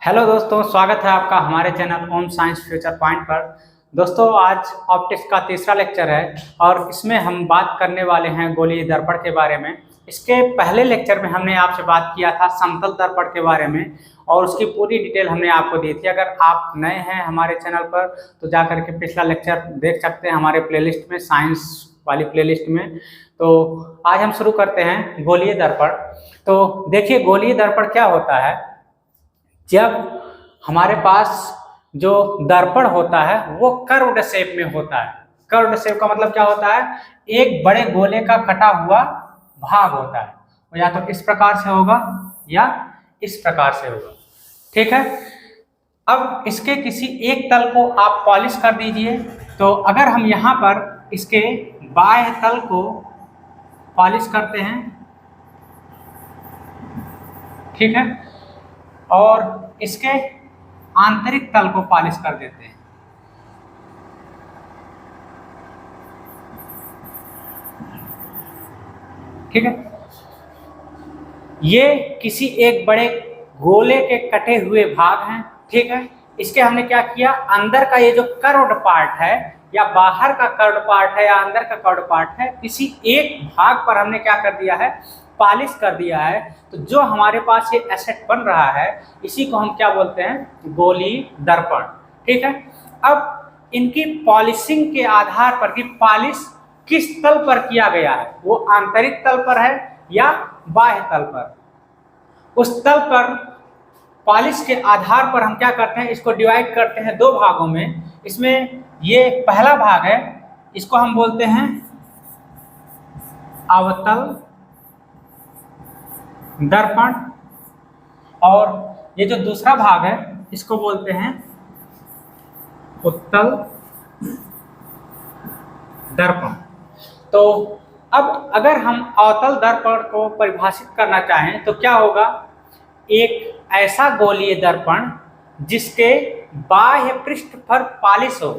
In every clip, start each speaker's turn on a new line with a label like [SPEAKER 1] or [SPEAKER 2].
[SPEAKER 1] Hello दोस्तों, स्वागत है आपका हमारे चैनल ओम साइंस फ्यूचर पॉइंट पर। दोस्तों, आज ऑप्टिक्स का तीसरा लेक्चर है और इसमें हम बात करने वाले हैं गोलीय दर्पण के बारे में। इसके पहले लेक्चर में हमने आपसे बात किया था समतल दर्पण के बारे में और उसकी पूरी डिटेल हमने आपको दी थी। अगर आप नए हैं हमारे चैनल पर तो जा करके पिछला लेक्चर देख सकते हैं हमारे प्लेलिस्ट में, साइंस वाली प्लेलिस्ट में। तो आज हम शुरू करते हैं गोलीय दर्पण। तो देखिए, गोलीय दर्पण क्या होता है। जब हमारे पास जो दर्पण होता है वो कर्व्ड शेप में होता है। कर्व्ड शेप का मतलब क्या होता है, एक बड़े गोले का कटा हुआ भाग होता है। वो या तो इस प्रकार से होगा या इस प्रकार से होगा। ठीक है। अब इसके किसी एक तल को आप पॉलिश कर दीजिए। तो अगर हम यहाँ पर इसके बाह्य तल को पॉलिश करते हैं, ठीक है, और इसके आंतरिक तल को पॉलिश कर देते हैं, ठीक है। ये किसी एक बड़े गोले के कटे हुए भाग हैं, ठीक है। इसके हमने क्या किया, अंदर का ये जो कर्व्ड पार्ट है या बाहर का कर्व्ड पार्ट है या अंदर का कर्व्ड पार्ट है, किसी एक भाग पर हमने क्या कर दिया है, पॉलिश कर दिया है। तो जो हमारे पास ये एसेट बन रहा है इसी को हम क्या बोलते हैं, गोलीय दर्पण, ठीक है। अब इनकी पॉलिशिंग के आधार पर कि पॉलिश किस तल पर किया गया है, वो आंतरिक तल पर है या बाह्य तल पर, उस तल पर पॉलिश के आधार पर हम क्या करते हैं, इसको डिवाइड करते हैं दो भागों में। इसमें ये पहला भाग है, इसको हम बोलते हैं अवतल दर्पण, और ये जो दूसरा भाग है इसको बोलते हैं उत्तल दर्पण। तो अब अगर हम अवतल दर्पण को परिभाषित करना चाहें तो क्या होगा, एक ऐसा गोलीय दर्पण जिसके बाह्य पृष्ठ पर पॉलिश हो,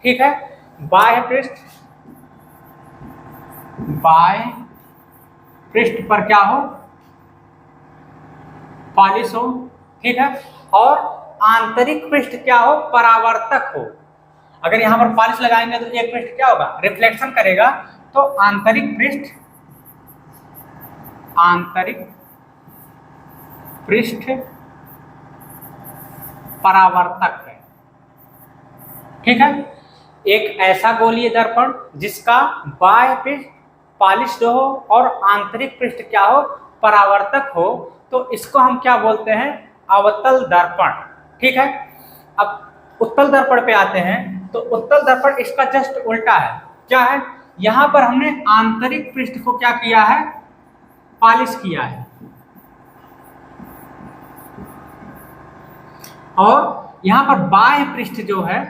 [SPEAKER 1] ठीक है, बाह्य पृष्ठ पर क्या हो, पॉलिश हो, ठीक है, और आंतरिक पृष्ठ क्या हो, परावर्तक हो। अगर यहाँ पर पॉलिश लगाएंगे तो एक पृष्ठ क्या होगा, रिफ्लेक्शन करेगा, तो आंतरिक पृष्ठ परावर्तक है, ठीक है। एक ऐसा गोलीय दर्पण जिसका बाह्य पृष्ठ पॉलिश हो और आंतरिक पृष्ठ क्या हो, परावर्तक हो, तो इसको हम क्या बोलते हैं, अवतल दर्पण, ठीक है। अब उत्तल दर्पण पे आते हैं। तो उत्तल दर्पण इसका जस्ट उल्टा है। क्या है, यहां पर हमने आंतरिक पृष्ठ को क्या किया है, पॉलिश किया है, और यहां पर बाह्य पृष्ठ जो है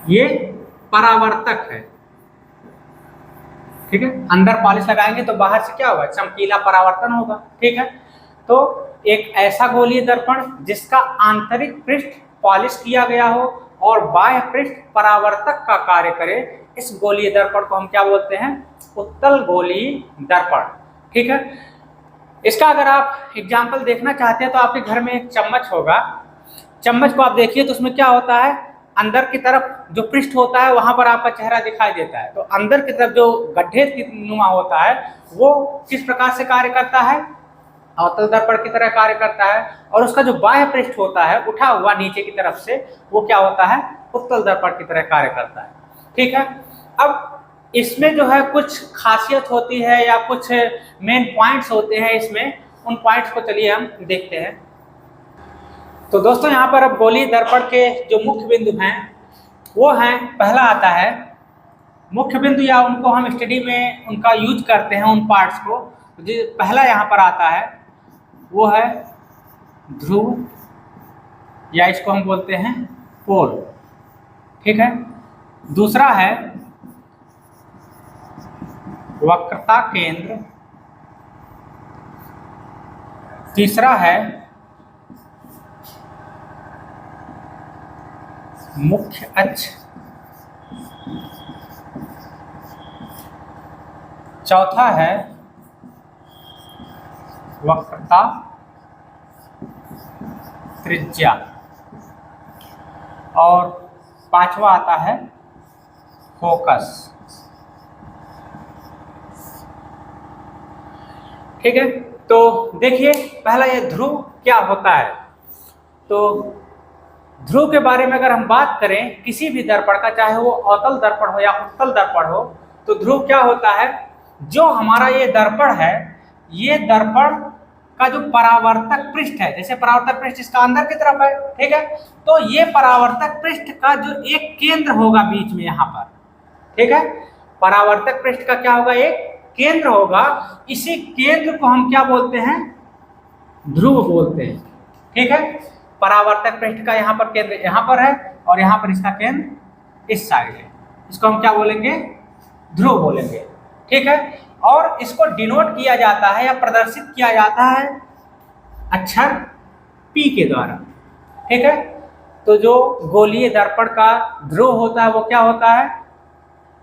[SPEAKER 1] ये परावर्तक है, ठीक है। अंदर पॉलिश लगाएंगे तो बाहर से क्या होगा, चमकीला परावर्तन होगा, ठीक है। तो एक ऐसा गोलीय दर्पण जिसका आंतरिक पृष्ठ पॉलिश किया गया हो और बाह्य पृष्ठ परावर्तक का कार्य करे, इस गोलीय दर्पण को हम क्या बोलते हैं, उत्तल गोलीय दर्पण, ठीक है। इसका अगर आप एग्जाम्पल देखना चाहते हैं तो आपके घर में एक चम्मच होगा। चम्मच को आप देखिए तो उसमें क्या होता है, अंदर की तरफ जो पृष्ठ होता है वहां पर आपका चेहरा दिखाई देता है। तो अंदर की तरफ जो गड्ढे की नुमा होता है वो किस प्रकार से कार्य करता है, अवतल दर्पण की तरह कार्य करता है, और उसका जो बाह्य पृष्ठ होता है उठा हुआ नीचे की तरफ से, वो क्या होता है, उत्तल दर्पण की तरह कार्य करता है, ठीक है। अब इसमें जो है कुछ खासियत होती है या कुछ मेन पॉइंट्स होते हैं इसमें, उन पॉइंट्स को चलिए हम देखते हैं। तो दोस्तों, यहाँ पर अब गोलीय दर्पण के जो मुख्य बिंदु हैं वो हैं, पहला आता है मुख्य बिंदु, या उनको हम स्टडी में उनका यूज करते हैं उन पार्ट्स को। जो पहला यहाँ पर आता है वो है ध्रुव, या इसको हम बोलते हैं पोल, ठीक है। दूसरा है वक्रता केंद्र, तीसरा है मुख्य अक्ष, चौथा है वक्रता त्रिज्या, और पांचवा आता है फोकस। ठीक है, तो देखिए पहला ये ध्रुव क्या होता है। तो ध्रुव के बारे में अगर हम बात करें किसी भी दर्पण का, चाहे वो अवतल दर्पण हो या उत्तल दर्पण हो, तो ध्रुव क्या होता है, जो हमारा ये दर्पण है, ये दर्पण का जो परावर्तक पृष्ठ है, जैसे परावर्तक पृष्ठ इसका अंदर की तरफ है, ठीक है, तो ये परावर्तक पृष्ठ का जो एक केंद्र होगा बीच में यहाँ पर, ठीक है, परावर्तक पृष्ठ का क्या होगा, एक केंद्र होगा। इसी केंद्र को हम क्या बोलते हैं, ध्रुव बोलते हैं। ठीक है, परावर्तक पृष्ठ का यहाँ पर केंद्र यहाँ पर है और यहाँ पर इसका केंद्र इस साइड है, इसको हम क्या बोलेंगे, ध्रुव बोलेंगे। ठीक है, और इसको डिनोट किया जाता है या प्रदर्शित किया जाता है अक्षर P के द्वारा। ठीक है, तो जो गोलीय दर्पण का ध्रुव होता है वो क्या होता है,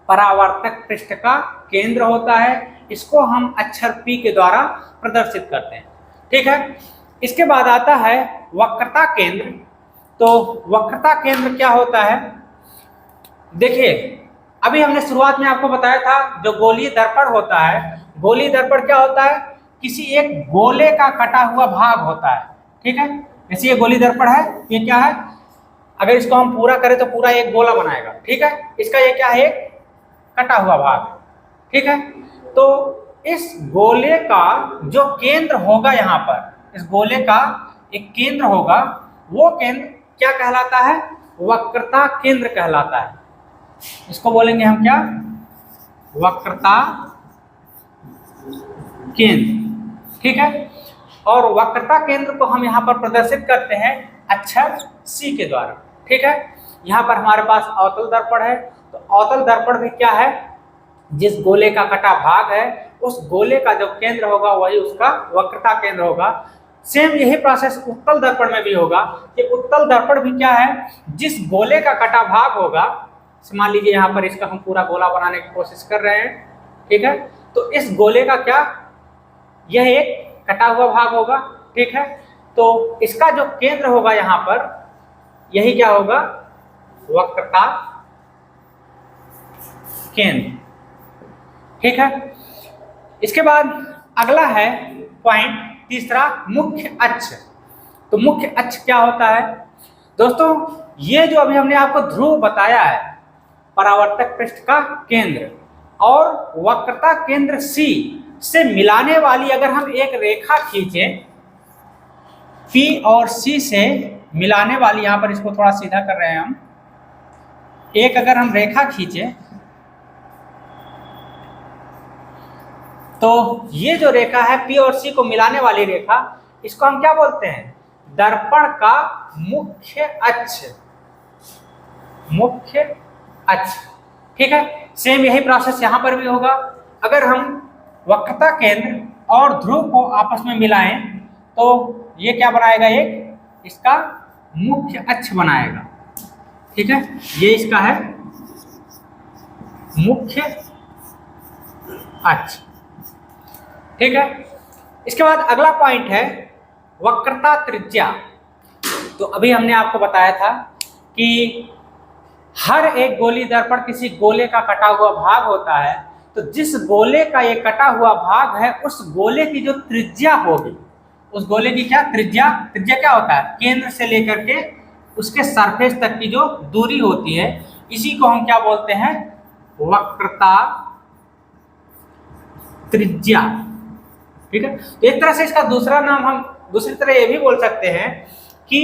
[SPEAKER 1] परावर्तक पृष्ठ का केंद्र होता है, इसको हम अक्षर P के द्वारा प्रदर्शित करते हैं। ठीक है, इसके बाद आता है वक्रता केंद्र। तो वक्रता केंद्र क्या होता है, देखिए अभी हमने शुरुआत में आपको बताया था जो गोलीय दर्पण होता है, गोलीय दर्पण क्या होता है, किसी एक गोले का कटा हुआ भाग होता है। ठीक है, जैसे ये गोलीय दर्पण है, ये क्या है, अगर इसको हम पूरा करें तो पूरा एक गोला बनाएगा। ठीक है, इसका ये क्या है, एक कटा हुआ भाग। ठीक है, तो इस गोले का जो केंद्र होगा, यहाँ पर इस गोले का एक केंद्र होगा, वो केंद्र क्या कहलाता है, वक्रता केंद्र कहलाता है। इसको बोलेंगे हम क्या, वक्रता केंद्र। ठीक है, और वक्रता केंद्र को हम यहाँ पर प्रदर्शित करते हैं अक्षर C के द्वारा। ठीक है, यहाँ पर हमारे पास अवतल दर्पण है, तो अवतल दर्पण भी क्या है, जिस गोले का कटा भाग है उस गोले का जो केंद्र होगा वही उसका वक्रता केंद्र होगा। सेम यही प्रोसेस उत्तल दर्पण में भी होगा कि उत्तल दर्पण भी क्या है, जिस गोले का कटा भाग होगा, मान लीजिए यहाँ पर इसका हम पूरा गोला बनाने की कोशिश कर रहे हैं। ठीक है, तो इस गोले का क्या, यह एक कटा हुआ भाग होगा। ठीक है, तो इसका जो केंद्र होगा यहाँ पर, यही क्या होगा, वक्रता केंद्र। ठीक है, इसके बाद अगला है पॉइंट तीसरा, मुख्य अक्ष। तो मुख्य अक्ष क्या होता है दोस्तों, ये जो अभी हमने आपको ध्रुव बताया है, परावर्तक पृष्ठ का केंद्र और वक्रता केंद्र C से मिलाने वाली अगर हम एक रेखा खींचें, P और C से मिलाने वाली, यहाँ पर इसको थोड़ा सीधा कर रहे हैं हम, एक अगर हम रेखा खींचें तो ये जो रेखा है P और C को मिलाने वाली रेखा, इसको हम क्या बोलते हैं, दर्पण का मुख्य अक्ष, मुख्य अक्ष। ठीक है, सेम यही प्रोसेस यहाँ पर भी होगा। अगर हम वक्रता केंद्र और ध्रुव को आपस में मिलाएं तो ये क्या बनाएगा, एक इसका मुख्य अक्ष बनाएगा। ठीक है, ये इसका है मुख्य अक्ष। ठीक है, इसके बाद अगला पॉइंट है वक्रता त्रिज्या। तो अभी हमने आपको बताया था कि हर एक गोलीय दर्पण किसी गोले का कटा हुआ भाग होता है, तो जिस गोले का ये कटा हुआ भाग है उस गोले की जो त्रिज्या होगी, उस गोले की क्या त्रिज्या, त्रिज्या क्या होता है, केंद्र से लेकर के उसके सरफेस तक की जो दूरी होती है, इसी को हम क्या बोलते हैं, वक्रता त्रिज्या। ठीक है, तो एक तरह से इसका दूसरा नाम हम दूसरी तरह ये भी बोल सकते हैं कि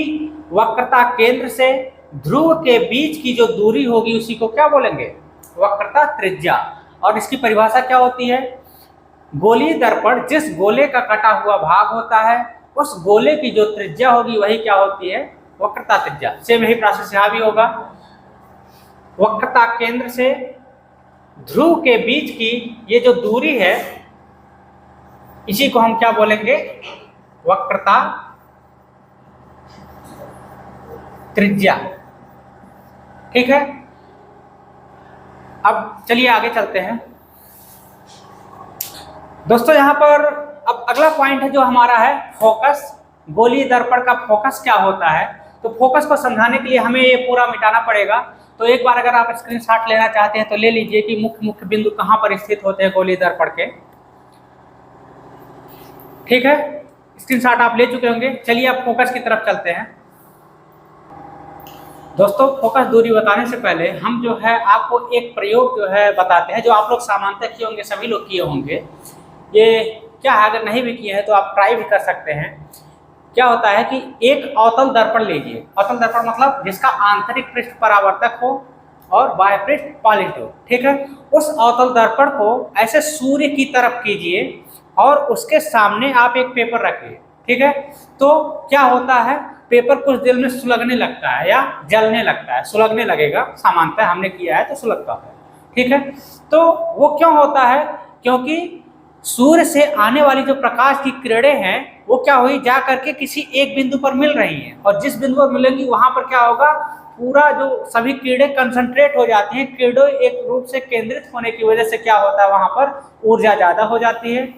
[SPEAKER 1] वक्रता केंद्र से ध्रुव के बीच की जो दूरी होगी उसी को क्या बोलेंगे, वक्रता त्रिज्या। और इसकी परिभाषा क्या होती है, गोलीय दर्पण जिस गोले का कटा हुआ भाग होता है उस गोले की जो त्रिज्या होगी वही क्या होती है, वक्रता त्रिज्या। सेम यही प्रोसेस यहाँ भी होगा, वक्रता केंद्र से ध्रुव के बीच की ये जो दूरी है इसी को हम क्या बोलेंगे, वक्रता त्रिज्या। ठीक है, अब चलिए आगे चलते हैं दोस्तों। यहाँ पर अब अगला पॉइंट है जो हमारा है फोकस। गोलीय दर्पण का फोकस क्या होता है, तो फोकस को समझाने के लिए हमें ये पूरा मिटाना पड़ेगा। तो एक बार अगर आप स्क्रीनशॉट लेना चाहते हैं तो ले लीजिए कि मुख्य मुख्य बिंदु कहाँ पर स्थित होते हैं गोलीय दर्पण के। ठीक है, स्क्रीनशॉट आप ले चुके होंगे। चलिए अब फोकस की तरफ चलते हैं। दोस्तों फोकस दूरी बताने से पहले हम जो है आपको एक प्रयोग जो है बताते हैं, जो आप लोग सामान्यतः किए होंगे, सभी लोग किए होंगे। ये क्या है, अगर नहीं भी किए हैं तो आप ट्राई भी कर सकते हैं। क्या होता है कि एक अवतल दर्पण लीजिए। अवतल दर्पण मतलब जिसका आंतरिक पृष्ठ परावर्तक हो और बाह्य पृष्ठ पॉलिश हो। ठीक है, उस अवतल दर्पण को ऐसे सूर्य की तरफ कीजिए और उसके सामने आप एक पेपर रखिए। ठीक है, तो क्या होता है, पेपर कुछ देर में सुलगने लगता है या जलने लगता है। सुलगने लगेगा, सामान्यतः हमने किया है तो सुलगता है। ठीक है, तो वो क्यों होता है, क्योंकि सूर्य से आने वाली जो प्रकाश की किरणें हैं वो क्या हुई, जा करके किसी एक बिंदु पर मिल रही हैं, और जिस बिंदु पर मिलेंगी वहां पर क्या होगा, पूरा जो सभी किरणें कंसंट्रेट हो जाती हैं। किरणें एक रूप से केंद्रित होने की वजह से क्या होता है, वहां पर ऊर्जा ज्यादा हो जाती है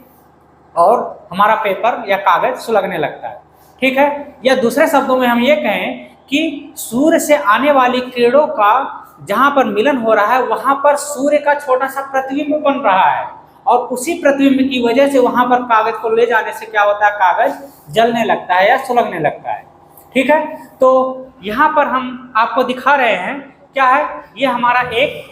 [SPEAKER 1] और हमारा पेपर या कागज सुलगने लगता है। ठीक है, या दूसरे शब्दों में हम ये कहें कि सूर्य से आने वाली किरणों का जहां पर मिलन हो रहा है वहां पर सूर्य का छोटा सा प्रतिबिंब बन रहा है, और उसी प्रतिबिंब की वजह से वहां पर कागज को ले जाने से क्या होता है, कागज जलने लगता है या सुलगने लगता है। ठीक है, तो यहाँ पर हम आपको दिखा रहे हैं क्या है, ये हमारा एक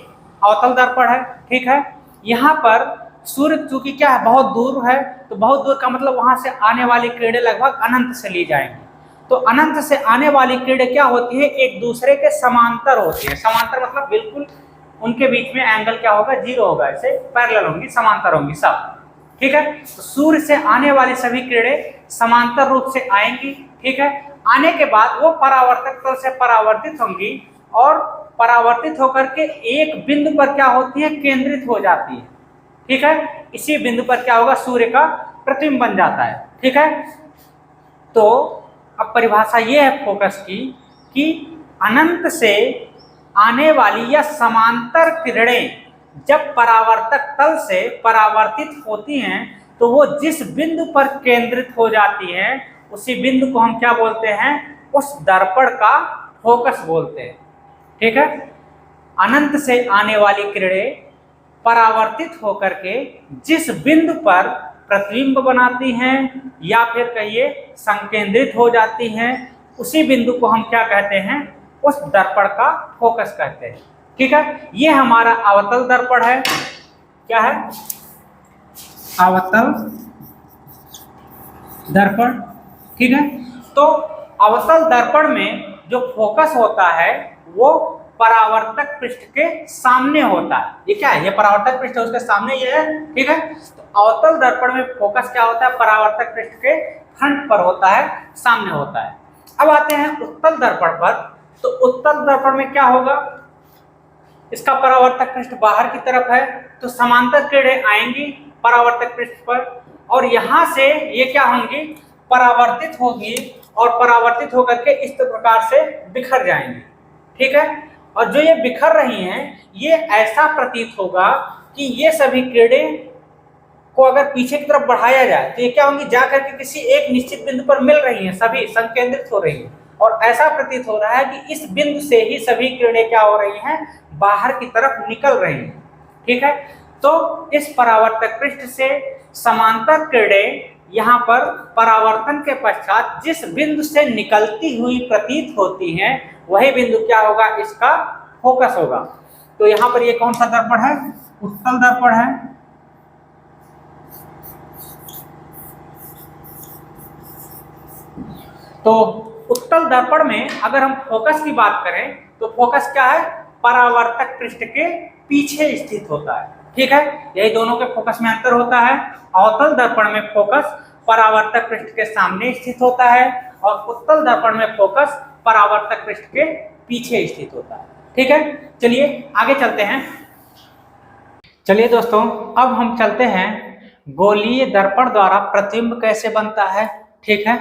[SPEAKER 1] अवतल दर्पण है। ठीक है, यहाँ पर सूर्य चूंकि क्या है, बहुत दूर है, तो बहुत दूर का मतलब वहां से आने वाली किरणें लगभग अनंत से ली जाएंगी। तो अनंत से आने वाली किरणें क्या होती है, एक दूसरे के समांतर होती है। समांतर मतलब बिल्कुल उनके बीच में एंगल क्या होगा, जीरो होगा, ऐसे पैरेलल होंगी, समांतर होंगी सब। ठीक है, तो सूर्य से आने वाली सभी किरणें समांतर रूप से आएंगी। ठीक है, आने के बाद वो परावर्तक तल से परावर्तित होंगी और परावर्तित होकर के एक बिंदु पर क्या होती है, केंद्रित हो जाती है। ठीक है, इसी बिंदु पर क्या होगा, सूर्य का प्रतिबिंब बन जाता है। ठीक है, तो अब परिभाषा ये है फोकस की कि अनंत से आने वाली या समांतर किरणें जब परावर्तक तल से परावर्तित होती हैं तो वो जिस बिंदु पर केंद्रित हो जाती हैं उसी बिंदु को हम क्या बोलते हैं, उस दर्पण का फोकस बोलते हैं। ठीक है, अनंत से आने वाली किरणें परावर्तित होकर के जिस बिंदु पर प्रतिबिंब बनाती हैं या फिर कहिए संकेंद्रित हो जाती हैं, उसी बिंदु को हम क्या कहते हैं, उस दर्पण का फोकस कहते हैं। ठीक है, ये हमारा अवतल दर्पण है। क्या है, अवतल दर्पण। ठीक है, तो अवतल दर्पण में जो फोकस होता है वो परावर्तक पृष्ठ के सामने होता है। ये क्या है, ये परावर्तक पृष्ठ है, उसके सामने ये है। ठीक है, तो अवतल दर्पण में फोकस क्या होता है, परावर्तक पृष्ठ के फ्रंट पर होता है, सामने होता है। अब आते हैं उत्तल दर्पण पर। तो उत्तल दर्पण में क्या होगा, इसका परावर्तक पृष्ठ बाहर की तरफ है, तो समांतर किरणें आएंगी परावर्तक पृष्ठ पर और यहां से ये क्या होंगी, परावर्तित होगी और परावर्तित होकर के इस प्रकार से बिखर जाएंगी। ठीक है, और जो ये बिखर रही हैं ये ऐसा प्रतीत होगा कि ये सभी किरणें को अगर पीछे की तरफ बढ़ाया जाए तो ये क्या होंगी, जाकर के किसी एक निश्चित बिंदु पर मिल रही हैं, सभी संकेंद्रित हो रही हैं, और ऐसा प्रतीत हो रहा है कि इस बिंदु से ही सभी किरणें क्या हो रही हैं, बाहर की तरफ निकल रही हैं। ठीक है, तो इस परावर्तक पृष्ठ से समांतर किरणें यहाँ पर परावर्तन के पश्चात जिस बिंदु से निकलती हुई प्रतीत होती हैं वही बिंदु क्या होगा, इसका फोकस होगा। तो यहाँ पर ये कौन सा दर्पण है, उत्तल दर्पण है। तो उत्तल दर्पण में अगर हम फोकस की बात करें तो फोकस क्या है, परावर्तक पृष्ठ के पीछे स्थित होता है। ठीक है, यही दोनों के फोकस में अंतर होता है। अवतल दर्पण में फोकस परावर्तक पृष्ठ के सामने स्थित होता है और उत्तल दर्पण में फोकस परावर्तक पृष्ठ के पीछे स्थित होता है। ठीक है, चलिए आगे चलते हैं। चलिए दोस्तों, अब हम चलते हैं गोलीय दर्पण द्वारा प्रतिबिंब कैसे बनता है। ठीक है,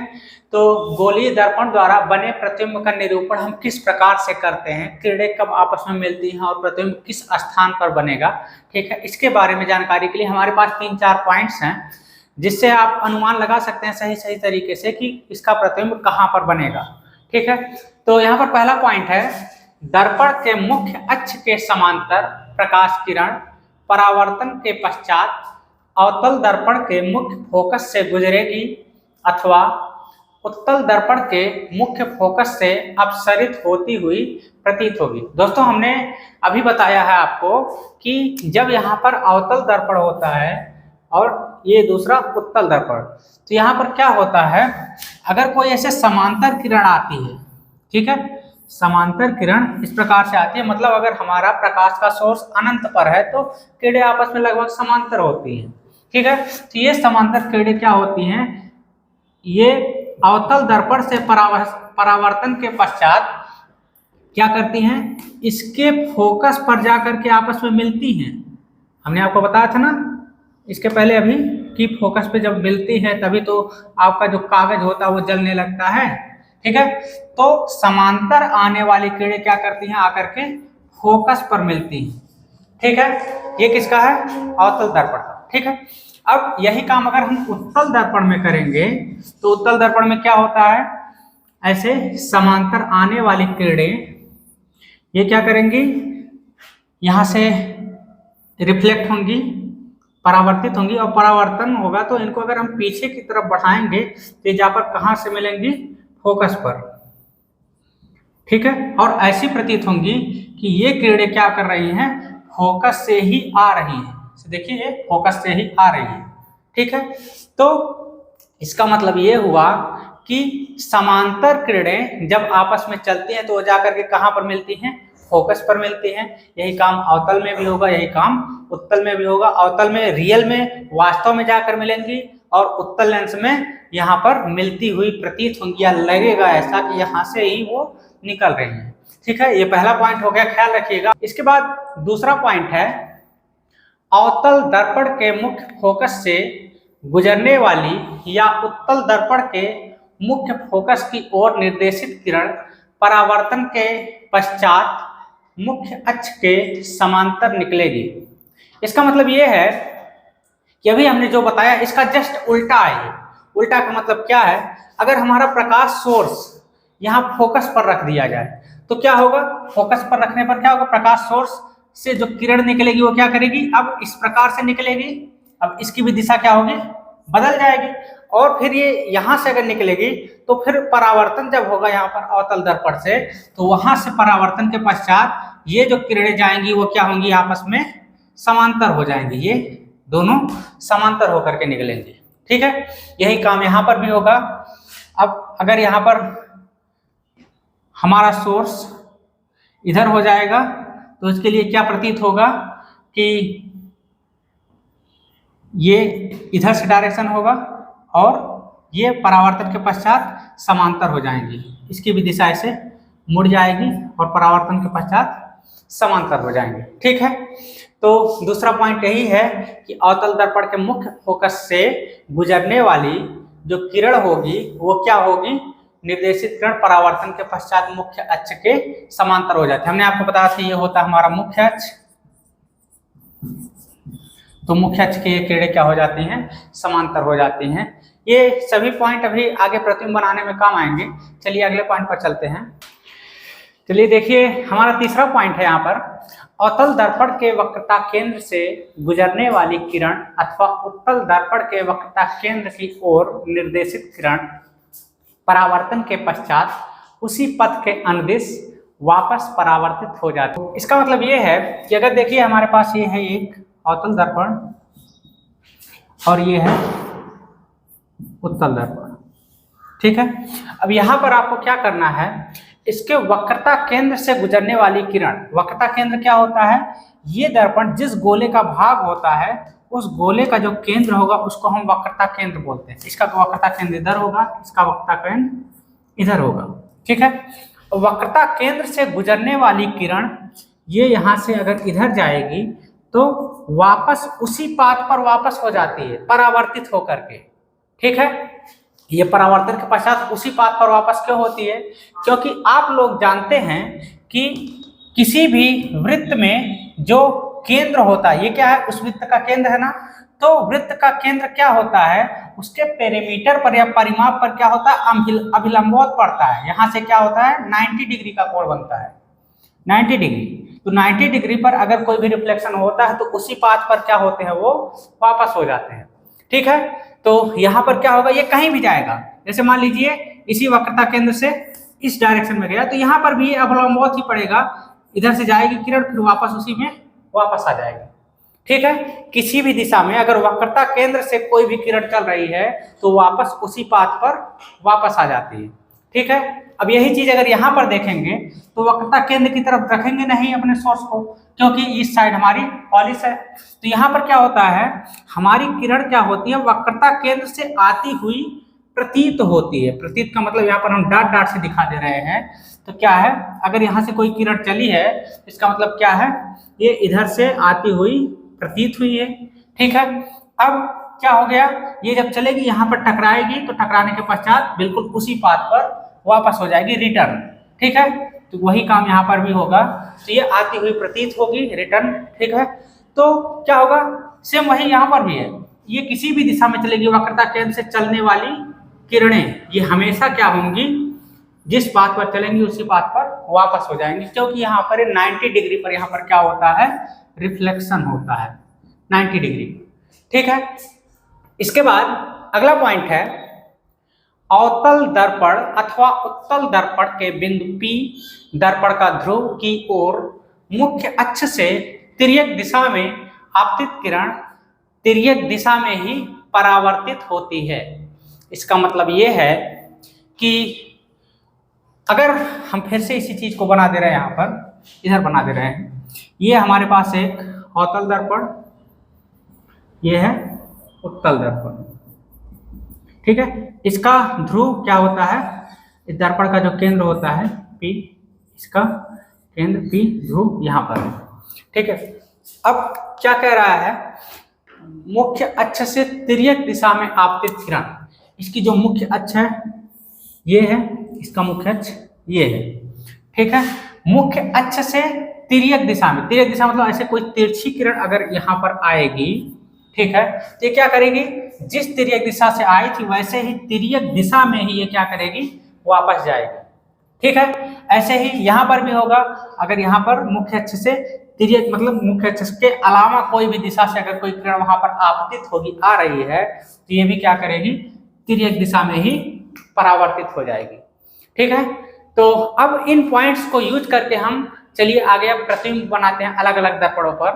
[SPEAKER 1] तो गोलीय दर्पण द्वारा बने प्रतिबिंब का निरूपण हम किस प्रकार से करते हैं, किरणें कब आपस में मिलती हैं और प्रतिबिंब किस स्थान पर बनेगा। ठीक है, इसके बारे में जानकारी के लिए हमारे पास 3-4 पॉइंट्स हैं जिससे आप अनुमान लगा सकते हैं सही सही तरीके से कि इसका प्रतिबिंब कहाँ पर बनेगा। ठीक है, तो यहाँ पर पहला पॉइंट है, दर्पण के मुख्य अक्ष के समांतर प्रकाश किरण परावर्तन के पश्चात अवतल दर्पण के मुख्य फोकस से गुजरेगी अथवा उत्तल दर्पण के मुख्य फोकस से अपसरित होती हुई प्रतीत होगी। दोस्तों, हमने अभी बताया है आपको कि जब यहाँ पर अवतल दर्पण होता है और ये दूसरा उत्तल दर्पण, तो यहाँ पर क्या होता है, अगर कोई ऐसे समांतर किरण आती है, ठीक है, समांतर किरण इस प्रकार से आती है, मतलब अगर हमारा प्रकाश का सोर्स अनंत पर है तो किरणें आपस में लगभग समांतर होती हैं। ठीक है, तो ये समांतर किरणें क्या होती हैं, ये अवतल दर्पण से परावर्तन के पश्चात क्या करती हैं, इसके फोकस पर जाकर के आपस में मिलती हैं। हमने आपको बताया था ना इसके पहले अभी कि फोकस पे जब मिलती है तभी तो आपका जो कागज होता है वो जलने लगता है। ठीक है, तो समांतर आने वाली किरणें क्या करती हैं, आकर के फोकस पर मिलती हैं। ठीक है, ये किसका है, अवतल दर्पण का। ठीक है, अब यही काम अगर हम उत्तल दर्पण में करेंगे तो उत्तल दर्पण में क्या होता है, ऐसे समांतर आने वाली किरणें ये क्या करेंगी, यहाँ से रिफ्लेक्ट होंगी, परावर्तित होंगी, और परावर्तन होगा तो इनको अगर हम पीछे की तरफ बढ़ाएंगे तो जहाँ पर कहाँ से मिलेंगी, फोकस पर। ठीक है, और ऐसी प्रतीत होंगी कि ये किरणें क्या कर रही हैं, फोकस से ही आ रही हैं। देखिए ये फोकस से ही आ रही है। ठीक है, तो इसका मतलब ये हुआ कि समांतर किरणें जब आपस में चलती हैं तो वो जाकर के कहाँ पर मिलती हैं, फोकस पर मिलती हैं। यही काम अवतल में भी होगा, यही काम उत्तल में भी होगा। अवतल में रियल में वास्तव में जाकर मिलेंगी और उत्तल लेंस में यहाँ पर मिलती हुई प्रतीत होंगी, या लगेगा ऐसा कि यहाँ से ही वो निकल रही है। ठीक है, ये पहला पॉइंट हो गया, ख्याल रखिएगा। इसके बाद दूसरा पॉइंट है, अवतल दर्पण के मुख्य फोकस से गुजरने वाली या उत्तल दर्पण के मुख्य फोकस की ओर निर्देशित किरण परावर्तन के पश्चात मुख्य अक्ष के समांतर निकलेगी। इसका मतलब ये है कि अभी हमने जो बताया इसका जस्ट उल्टा है। उल्टा का मतलब क्या है, अगर हमारा प्रकाश सोर्स यहाँ फोकस पर रख दिया जाए तो क्या होगा, फोकस पर रखने पर क्या होगा, प्रकाश सोर्स से जो किरण निकलेगी वो क्या करेगी, अब इस प्रकार से निकलेगी, अब इसकी भी दिशा क्या होगी, बदल जाएगी, और फिर ये यहाँ से अगर निकलेगी तो फिर परावर्तन जब होगा यहाँ पर अवतल दर्पण से, तो वहां से परावर्तन के पश्चात ये जो किरणें जाएंगी वो क्या होंगी, आपस में समांतर हो जाएंगी, ये दोनों समांतर होकर के निकलेंगे। ठीक है, यही काम यहाँ पर भी होगा। अब अगर यहाँ पर हमारा सोर्स इधर हो जाएगा तो इसके लिए क्या प्रतीत होगा कि ये इधर से डायरेक्शन होगा और ये परावर्तन के पश्चात समांतर हो जाएंगी, इसकी भी दिशा ऐसे मुड़ जाएगी और परावर्तन के पश्चात समांतर हो जाएंगे। ठीक है, तो दूसरा पॉइंट यही है कि अवतल दर्पण के मुख्य फोकस से गुजरने वाली जो किरण होगी वो क्या होगी, निर्देशित किरण परावर्तन के पश्चात मुख्य अक्ष के समांतर हो जाते हैं। हमने आपको बताया था ये होता है हमारा मुख्य अक्ष, तो मुख्य अक्ष की किरणें क्या हो जाती हैं, समांतर हो जाती हैं। ये सभी पॉइंट अभी आगे प्रतिबिंब बनाने में काम आएंगे। चलिए अगले पॉइंट पर चलते हैं। चलिए देखिए, हमारा तीसरा पॉइंट है यहाँ पर, अवतल दर्पण के वक्रता केंद्र से गुजरने वाली किरण अथवा उत्तल दर्पण के वक्रता केंद्र की ओर निर्देशित किरण परावर्तन के पश्चात उसी पथ के अनुदिश वापस परावर्तित हो जाती है। इसका मतलब ये है कि अगर देखिए हमारे पास ये है एक अवतल दर्पण और ये है उत्तल दर्पण। ठीक है, अब यहाँ पर आपको क्या करना है, इसके वक्रता केंद्र से गुजरने वाली किरण, वक्रता केंद्र क्या होता है, ये दर्पण जिस गोले का भाग होता है उस गोले का जो केंद्र होगा उसको हम वक्रता केंद्र बोलते हैं। इसका वक्रता केंद्र इधर होगा, इसका वक्रता केंद्र इधर होगा। ठीक है, वक्रता केंद्र से गुजरने वाली किरण ये यहाँ से अगर इधर जाएगी तो वापस उसी पाथ पर वापस हो जाती है परावर्तित होकर के। ठीक है, ये परावर्तन के पश्चात उसी पाथ पर वापस क्यों होती है, क्योंकि आप लोग जानते हैं कि किसी भी वृत्त में जो केंद्र होता है, ये क्या है, उस वृत्त का केंद्र है ना, तो वृत्त का केंद्र क्या होता है, उसके पेरीमीटर पर या परिमाप पर क्या होता है, अभिलंबवत पड़ता है। यहाँ से क्या होता है, 90 डिग्री का कोण बनता है, 90 डिग्री। तो 90 डिग्री पर अगर कोई भी रिफ्लेक्शन होता है तो उसी पाथ पर क्या होते हैं, वो वापस हो जाते हैं। ठीक है, तो यहाँ पर क्या होगा, ये कहीं भी जाएगा। जैसे मान लीजिए इसी वक्रता केंद्र से इस डायरेक्शन में गया, तो यहाँ पर भी अभिलंबवत ही पड़ेगा, इधर से जाएगी किरण, फिर वापस उसी में वापस आ जाएगी। ठीक है, किसी भी दिशा में अगर वक्रता केंद्र से कोई भी किरण चल रही है तो वापस उसी पाथ पर वापस आ जाती है। ठीक है, अब यही चीज अगर यहाँ पर देखेंगे तो वक्रता केंद्र की तरफ रखेंगे नहीं अपने सोर्स को, क्योंकि इस साइड हमारी पॉलिश है। तो यहाँ पर क्या होता है, हमारी किरण क्या होती है, वक्रता केंद्र से आती हुई प्रतीत होती है। प्रतीत का मतलब यहाँ पर हम डॉट डॉट से दिखा दे रहे हैं। तो क्या है, अगर यहाँ से कोई किरण चली है, इसका मतलब क्या है, ये इधर से आती हुई प्रतीत हुई है। ठीक है, अब क्या हो गया, ये जब चलेगी यहाँ पर टकराएगी, तो टकराने के पश्चात बिल्कुल उसी पाथ पर वापस हो जाएगी, रिटर्न। ठीक है, तो वही काम यहाँ पर भी होगा। तो ये आती हुई प्रतीत होगी, रिटर्न। ठीक है, तो क्या होगा, सेम वही यहाँ पर भी है, ये किसी भी दिशा में चलेगी, वक्रता केंद्र से चलने वाली किरणें ये हमेशा क्या होंगी, जिस पाथ पर चलेंगी उसी पाथ पर वापस हो जाएंगी, क्योंकि यहाँ पर 90 डिग्री पर यहाँ पर क्या होता है, रिफ्लेक्शन होता है 90 डिग्री। ठीक है, इसके बाद अगला पॉइंट है, अवतल दर्पण अथवा उत्तल दर्पण के बिंदु P दर्पण का ध्रुव की ओर मुख्य अक्ष से तिर्यक दिशा में आपतित किरण तिर्यक दिशा में ही परावर्तित होती है। इसका मतलब ये है कि अगर हम फिर से इसी चीज को बना दे रहे हैं, यहाँ पर इधर बना दे रहे हैं, ये हमारे पास एक अवतल दर्पण, ये है उत्तल दर्पण। ठीक है, इसका ध्रुव क्या होता है, इस दर्पण का जो केंद्र होता है P, इसका केंद्र P, ध्रुव यहाँ पर है। ठीक है, अब क्या कह रहा है, मुख्य अक्ष से तिर्यक दिशा में आपतित किरण, इसकी जो मुख्य अक्ष है ये है, इसका मुख्य अक्ष ये है। ठीक है, मुख्य अक्ष से तिर्यक दिशा में, तिर्यक दिशा मतलब ऐसे कोई तिरछी किरण अगर यहाँ पर आएगी, ठीक है, तो ये क्या करेगी, जिस तिर्यक दिशा से आई थी वैसे ही तिर्यक दिशा में ही ये क्या करेगी, वापस जाएगी। ठीक है, ऐसे ही यहाँ पर भी होगा, अगर यहाँ पर मुख्य अक्ष से तिर्यक मतलब मुख्य अक्ष के अलावा कोई भी दिशा से अगर कोई किरण वहां पर आपतित होगी, आ रही है, तो ये भी क्या करेगी, तिर्यक दिशा में ही परावर्तित हो जाएगी। ठीक है, तो अब इन पॉइंट्स को यूज करके हम चलिए आगे अब प्रतिबिंब बनाते हैं अलग अलग दर्पणों पर।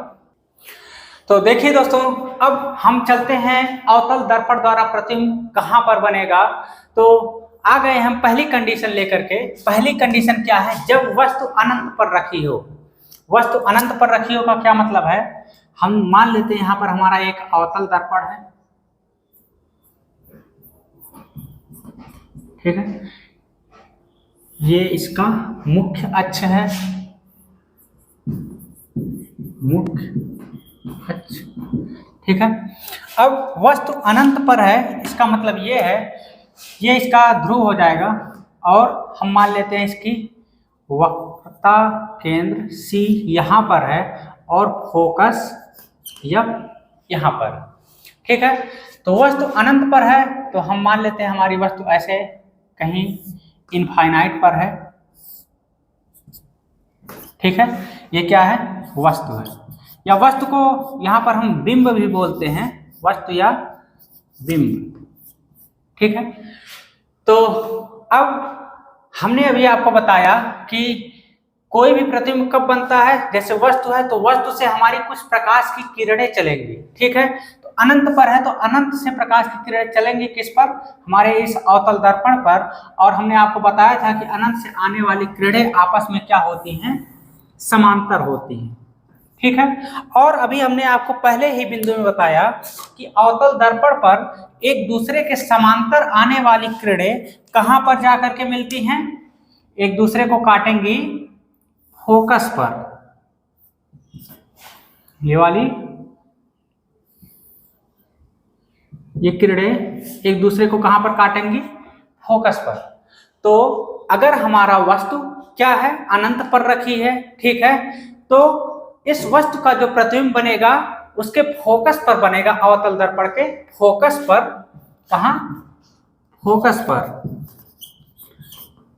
[SPEAKER 1] तो देखिए दोस्तों, अब हम चलते हैं अवतल दर्पण द्वारा प्रतिबिंब कहाँ पर बनेगा। तो आ गए हम पहली कंडीशन लेकर के। पहली कंडीशन क्या है, जब वस्तु अनंत पर रखी हो। वस्तु अनंत पर रखी हो का क्या मतलब है, हम मान लेते हैं यहाँ पर हमारा एक अवतल दर्पण है। ठीक है, ये इसका मुख्य अक्ष है, मुख्य अक्ष। ठीक है, अब वस्तु अनंत पर है, इसका मतलब ये है, ये इसका ध्रुव हो जाएगा, और हम मान लेते हैं इसकी वक्रता केंद्र C यहाँ पर है और फोकस यहाँ पर। ठीक है, तो वस्तु अनंत पर है, तो हम मान लेते हैं हमारी वस्तु ऐसे कहीं इनफाइनाइट पर है। ठीक है, ये क्या है, वस्तु है, या वस्तु को यहाँ पर हम बिंब भी बोलते हैं, वस्तु या बिंब। ठीक है, तो अब हमने अभी आपको बताया कि कोई भी प्रतिबिंब कब बनता है, जैसे वस्तु है तो वस्तु से हमारी कुछ प्रकाश की किरणें चलेंगी। ठीक है, तो अनंत पर है तो अनंत से प्रकाश की किरणें चलेंगी किस पर, हमारे इस अवतल दर्पण पर। और हमने आपको बताया था कि अनंत से आने वाली किरणें आपस में क्या होती हैं, समांतर होती हैं। ठीक है, और अभी हमने आपको पहले ही बिंदु में बताया कि अवतल दर्पण पर एक दूसरे के समांतर आने वाली किरणें कहां पर जाकर के मिलती हैं, एक दूसरे को काटेंगी फोकस पर। ये वाली ये किरणें एक दूसरे को कहां पर काटेंगी, फोकस पर। तो अगर हमारा वस्तु क्या है, अनंत पर रखी है, ठीक है, तो इस वस्तु का जो प्रतिबिंब बनेगा उसके फोकस पर बनेगा अवतल दर्पण के फोकस पर, कहां, फोकस पर,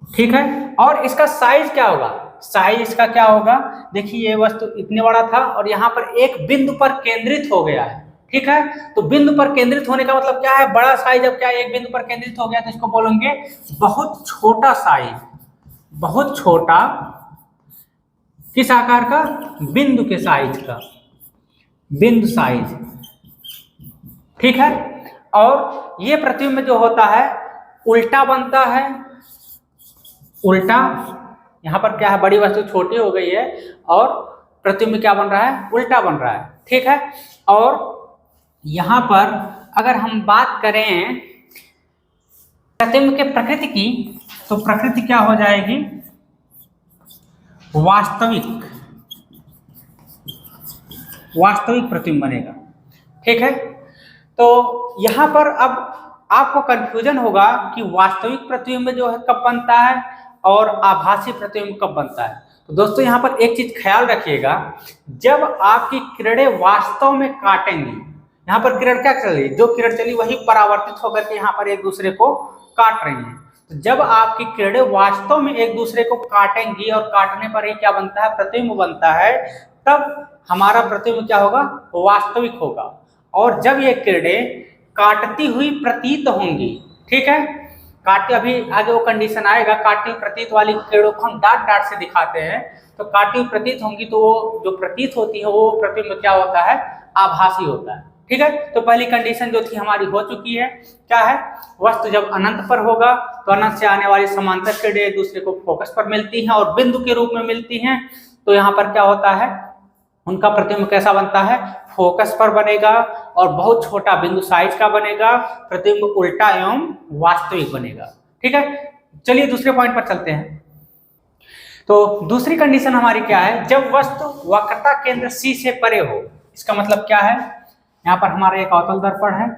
[SPEAKER 1] ठीक है। और इसका साइज क्या होगा, साइज इसका क्या होगा, देखिए ये वस्तु इतने बड़ा था और यहाँ पर एक बिंदु पर केंद्रित हो गया है, ठीक है। तो बिंदु पर केंद्रित होने का मतलब क्या है, बड़ा साइज, अब क्या एक बिंदु पर केंद्रित हो गया तो इसको बोलेंगे बहुत छोटा साइज, बहुत छोटा, किस आकार का, बिंदु के साइज का, बिंदु साइज, ठीक है। और ये प्रतिबिंब जो होता है उल्टा बनता है, उल्टा, यहां पर क्या है, बड़ी वस्तु छोटी हो गई है और प्रतिबिंब क्या बन रहा है, उल्टा बन रहा है, ठीक है। और यहां पर अगर हम बात करें प्रतिबिंब के प्रकृति की, तो प्रकृति क्या हो जाएगी, वास्तविक, वास्तविक प्रतिबिंब बनेगा, ठीक है। तो यहां पर अब आपको कंफ्यूजन होगा कि वास्तविक प्रतिबिंब जो है कब बनता है और आभासी प्रतिबिंब कब बनता है। तो दोस्तों यहाँ पर एक चीज ख्याल रखिएगा, जब आपकी किरणें वास्तव में काटेंगी, यहाँ पर किरण क्या चल रही है, जो किरण चली वही परावर्तित होकर के यहाँ पर एक दूसरे को काट रही है। तो जब आपकी किरणें वास्तव में एक दूसरे को काटेंगी और काटने पर ही क्या बनता है, प्रतिबिंब बनता है, तब हमारा प्रतिबिंब क्या होगा, वास्तविक होगा। और जब ये किरणें काटती हुई प्रतीत होंगी, ठीक है, काटती, अभी आगे वो कंडीशन आएगा, काटती हुई प्रतीत वाली किरणों को हम डाट डाट से दिखाते हैं, तो काटती हुई प्रतीत होंगी तो वो जो प्रतीत होती है वो प्रतिबिंब क्या होता है, आभासी होता है, ठीक है। तो पहली कंडीशन जो थी हमारी हो चुकी है, क्या है, वस्तु जब अनंत पर होगा तो अनंत से आने वाली समांतर किरणें एक दूसरे को फोकस पर मिलती हैं और बिंदु के रूप में मिलती हैं, तो यहाँ पर क्या होता है, उनका प्रतिबिंब कैसा बनता है, फोकस पर बनेगा और बहुत छोटा बिंदु साइज का बनेगा, प्रतिबिंब उल्टा एवं वास्तविक बनेगा, ठीक है। चलिए दूसरे पॉइंट पर चलते हैं। तो दूसरी कंडीशन हमारी क्या है, जब वस्तु वक्रता केंद्र C से परे हो, इसका मतलब क्या है, यहाँ पर हमारा एक अवतल दर्पण है,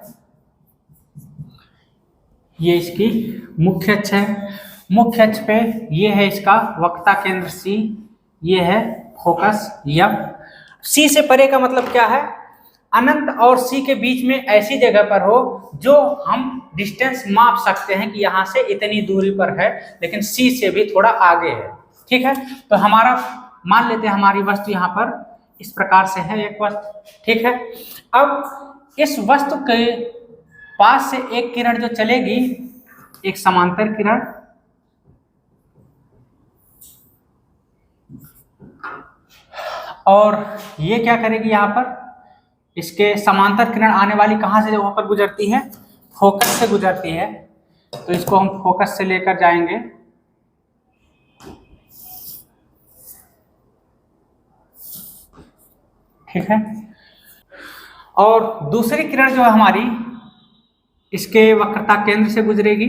[SPEAKER 1] ये इसकी मुख्य अक्ष है, मुख्य अक्ष पे ये है इसका वक्रता केंद्र C, ये है फोकस M। C से परे का मतलब क्या है, अनंत और C के बीच में ऐसी जगह पर हो जो हम डिस्टेंस माप सकते हैं कि यहाँ से इतनी दूरी पर है, लेकिन C से भी थोड़ा आगे है, ठीक है। तो हमारा मान लेते हैं हमारी वस्तु यहाँ पर इस प्रकार से है एक वस्तु, ठीक है। अब इस वस्तु के पास से एक किरण जो चलेगी, एक समांतर किरण, और ये क्या करेगी, यहाँ पर इसके समांतर किरण आने वाली कहाँ से वहां पर गुजरती है, फोकस से गुजरती है, तो इसको हम फोकस से लेकर जाएंगे, ठीक है। और दूसरी किरण जो है हमारी इसके वक्रता केंद्र से गुजरेगी।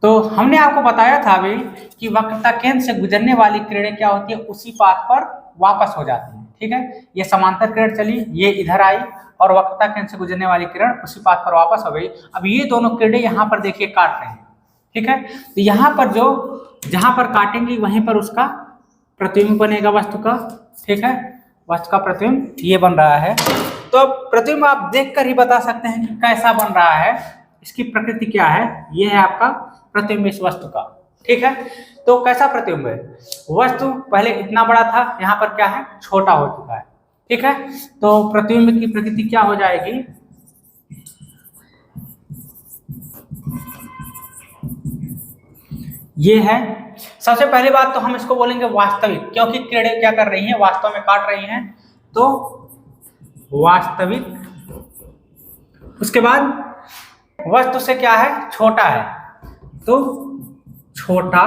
[SPEAKER 1] तो हमने आपको बताया था अभी कि वक्रता केंद्र से गुजरने वाली किरणें क्या होती है, उसी पाथ पर वापस हो जाती है, ठीक है। ये समांतर किरण चली, ये इधर आई और वक्रता केंद्र से गुजरने वाली किरण उसी पाथ पर वापस हो गई। अब ये दोनों किरणें यहाँ पर देखिए काट रहे हैं, ठीक है। तो यहाँ पर जो जहां पर काटेंगी वहीं पर उसका प्रतिबिंब बनेगा वस्तु का, ठीक है, वस्तु का प्रतिबिंब ये बन रहा है। तो अब प्रतिबिंब आप देखकर ही बता सकते हैं कि कैसा बन रहा है, इसकी प्रकृति क्या है। ये है आपका प्रतिबिंब इस वस्तु का, ठीक है। तो कैसा प्रतिबिंब है, वस्तु पहले इतना बड़ा था, यहाँ पर क्या है, छोटा हो चुका है, ठीक है। तो प्रतिबिंब की प्रकृति क्या हो जाएगी, ये है। सबसे पहली बात तो हम इसको बोलेंगे वास्तविक, क्योंकि किरणें क्या कर रही हैं, वास्तव में काट रही हैं, तो वास्तविक। उसके बाद वस्तु से क्या है, छोटा है, तो छोटा,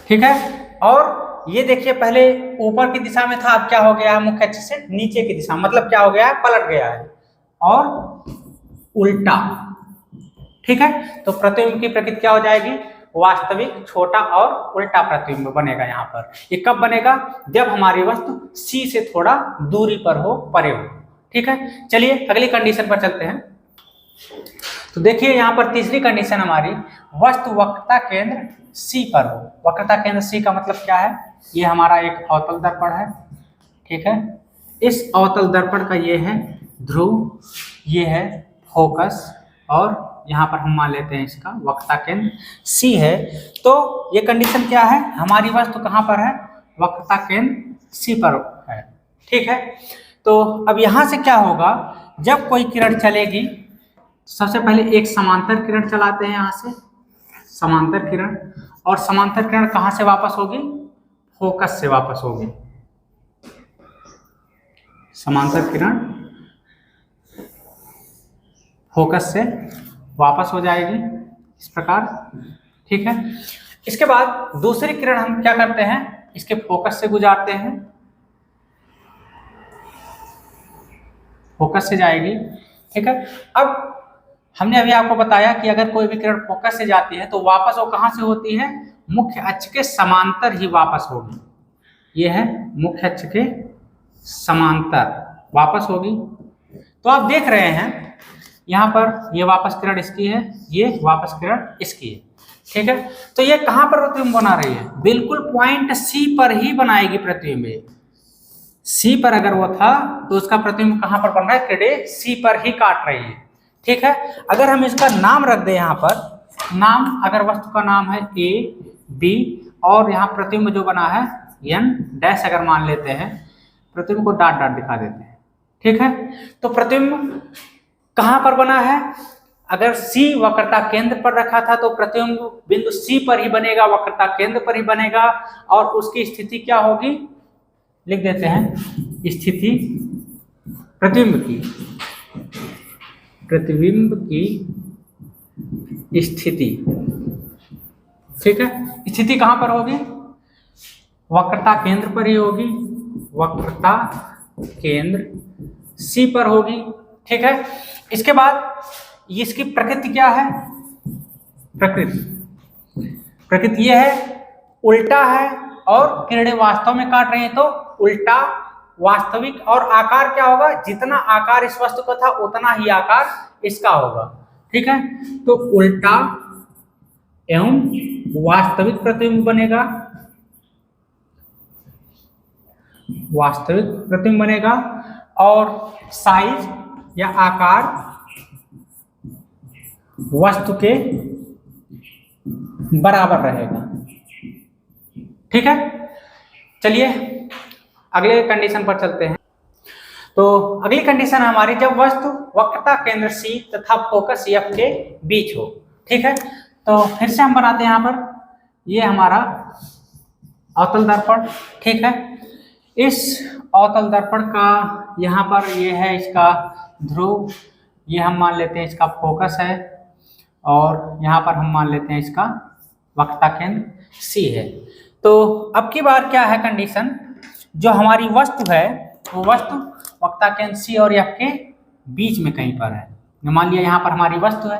[SPEAKER 1] ठीक है। और ये देखिए पहले ऊपर की दिशा में था, अब क्या हो गया है, मुख्य अक्ष से नीचे की दिशा, मतलब क्या हो गया है, पलट गया है और उल्टा, ठीक है। तो प्रतिबिंब की प्रकृति क्या हो जाएगी, वास्तविक, छोटा और उल्टा प्रतिबिंब बनेगा। यहाँ पर ये कब बनेगा, जब हमारी वस्तु C से थोड़ा दूरी पर हो, परे हो, ठीक है। चलिए अगली कंडीशन पर चलते हैं। तो देखिए यहाँ पर तीसरी कंडीशन हमारी, वस्तु वक्रता केंद्र C पर हो। वक्रता केंद्र C का मतलब क्या है, ये हमारा एक अवतल दर्पण है, ठीक है। इस अवतल दर्पण का ये है ध्रुव, ये है फोकस, और यहाँ पर हम मान लेते हैं इसका वक्रता केंद्र C है। तो ये कंडीशन क्या है, हमारी वस्तु कहाँ पर है, वक्रता केंद्र C पर है, ठीक है। तो अब यहाँ से क्या होगा, जब कोई किरण चलेगी, सबसे पहले एक समांतर किरण चलाते हैं यहाँ से, समांतर किरण, और समांतर किरण कहाँ से वापस होगी, फोकस से वापस होगी। समांतर किरण फोकस से वापस हो जाएगी इस प्रकार, ठीक है। इसके बाद दूसरी किरण हम क्या करते हैं, इसके फोकस से गुजारते हैं, फोकस से जाएगी, ठीक है। अब हमने अभी आपको बताया कि अगर कोई भी किरण फोकस से जाती है तो वापस वो कहाँ से होती है, मुख्य अक्ष के समांतर ही वापस होगी। ये है मुख्य अक्ष के समांतर वापस होगी। तो आप देख रहे हैं यहाँ पर ये वापस किरण इसकी है, ये वापस किरण इसकी है, ठीक है। तो ये कहाँ पर प्रतिबिंब बना रही है, बिल्कुल पॉइंट C पर ही बनाएगी प्रतिबिंब। C पर अगर वो था तो उसका प्रतिबिंब कहाँ पर बन रहा है, किरणें C पर ही काट रही है, ठीक है। अगर हम इसका नाम रख दें, यहाँ पर नाम, अगर वस्तु का नाम है A B और यहाँ प्रतिबिंब जो बना है N डैश अगर मान लेते हैं, प्रतिबिंब को डॉट डॉट दिखा देते हैं, ठीक है। तो प्रतिबिंब कहाँ पर बना है, अगर C वक्रता केंद्र पर रखा था तो प्रतिबिंब बिंदु C पर ही बनेगा, वक्रता केंद्र पर ही बनेगा, और उसकी स्थिति क्या होगी, लिख देते हैं स्थिति प्रतिबिंब की स्थिति, ठीक है। स्थिति कहाँ पर होगी, वक्रता केंद्र पर ही होगी, वक्रता केंद्र C पर होगी, ठीक है। इसके बाद इसकी प्रकृति क्या है, प्रकृति ये है उल्टा है, और किरणें वास्तव में काट रही हैं तो उल्टा वास्तविक, और आकार क्या होगा, जितना आकार इस वस्तु का था उतना ही आकार इसका होगा, ठीक है। तो उल्टा एवं वास्तविक प्रतिबिंब बनेगा, वास्तविक प्रतिबिंब बनेगा, और साइज या आकार वस्तु के बराबर रहेगा, ठीक है। चलिए अगले कंडीशन पर चलते हैं। तो अगली कंडीशन हमारी, जब वस्तु वक्रता केंद्र C तथा फोकस F के बीच हो, ठीक है। तो फिर से हम बनाते हैं, यहाँ पर ये हमारा अवतल दर्पण, ठीक है। इस अवतल दर्पण का यहाँ पर ये है इसका ध्रुव, ये हम मान लेते हैं इसका फोकस है, और यहाँ पर हम मान लेते हैं इसका वक्रता केंद्र C है। तो अब की बार क्या है कंडीशन, जो हमारी वस्तु है वो वस्तु वक्रता केंद्र C और F के बीच में कहीं पर है। मान लिया यहाँ पर हमारी वस्तु है,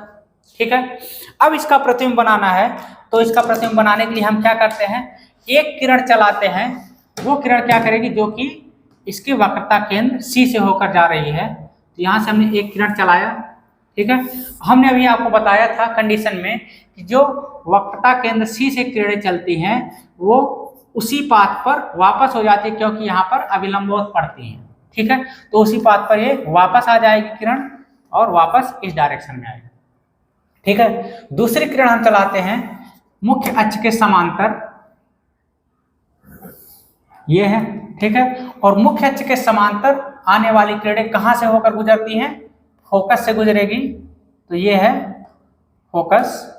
[SPEAKER 1] ठीक है। अब इसका प्रतिबिंब बनाना है, तो इसका प्रतिबिंब बनाने के लिए हम क्या करते हैं, एक किरण चलाते हैं, वो किरण क्या करेगी, जो कि इसकी वक्रता केंद्र C से होकर जा रही है। तो यहाँ से हमने एक किरण चलाया, ठीक है। हमने अभी आपको बताया था कंडीशन में कि जो वक्रता केंद्र C से किरणें चलती हैं वो उसी पाथ पर वापस हो जाती है, क्योंकि यहाँ पर अभिलंबवत पड़ती हैं, ठीक है। तो उसी पाथ पर ये वापस आ जाएगी किरण, और वापस इस डायरेक्शन में आएगी, ठीक है। दूसरी किरण हम चलाते हैं मुख्य अक्ष के समांतर, ये है, ठीक है। और मुख्य अक्ष के समांतर आने वाली किरणें कहाँ से होकर गुजरती हैं, फोकस से गुजरेगी। तो ये है फोकस,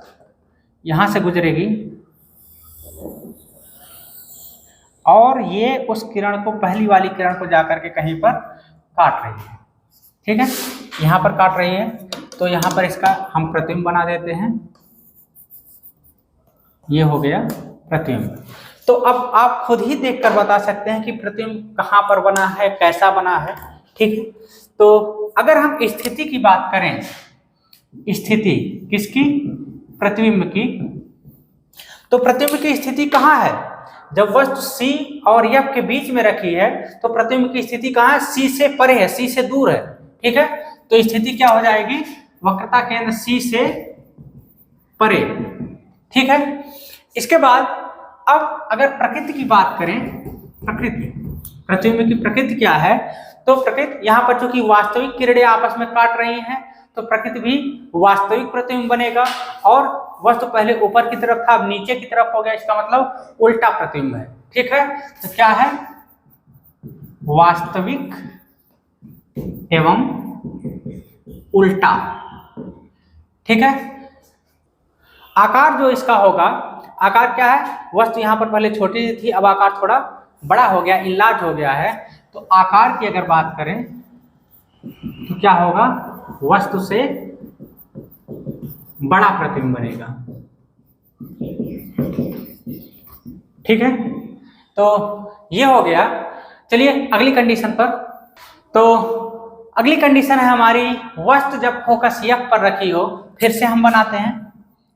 [SPEAKER 1] यहां से गुजरेगी, और ये उस किरण को, पहली वाली किरण को जाकर के कहीं पर काट रही है, ठीक है। यहाँ पर काट रही है, तो यहाँ पर इसका हम प्रतिबिंब बना देते हैं, ये हो गया प्रतिबिंब। तो अब आप खुद ही देखकर बता सकते हैं कि प्रतिबिंब कहाँ पर बना है, कैसा बना है, ठीक है। तो अगर हम स्थिति की बात करें, स्थिति किसकी, प्रतिबिंब की, तो प्रतिबिंब की स्थिति कहाँ है, जब वस्तु C और F के बीच में रखी है तो प्रतिबिंब की स्थिति कहाँ है, C से परे है, C से दूर है, ठीक है। तो स्थिति क्या हो जाएगी, वक्रता केंद्र C से परे, ठीक है। इसके बाद अब अगर प्रकृति की बात करें, प्रकृति, प्रतिबिंब की प्रकृति क्या है, तो प्रकृति यहाँ पर चूंकि वास्तविक किरणें आपस में काट रही हैं तो प्रकृति भी वास्तविक प्रतिबिंब बनेगा, और वस्तु पहले ऊपर की तरफ था अब नीचे की तरफ हो गया, इसका मतलब उल्टा प्रतिबिंब है। ठीक है, तो क्या है, वास्तविक एवं उल्टा। ठीक है, आकार जो इसका होगा, आकार क्या है, वस्तु यहाँ पर पहले छोटी थी अब आकार थोड़ा बड़ा हो गया, इनलार्ज हो गया है, तो आकार की अगर बात करें तो क्या होगा, वस्तु से बड़ा प्रतिबिंब बनेगा। ठीक है, तो ये हो गया। चलिए अगली कंडीशन पर। तो अगली कंडीशन है हमारी, वस्तु जब फोकस F पर रखी हो, फिर से हम बनाते हैं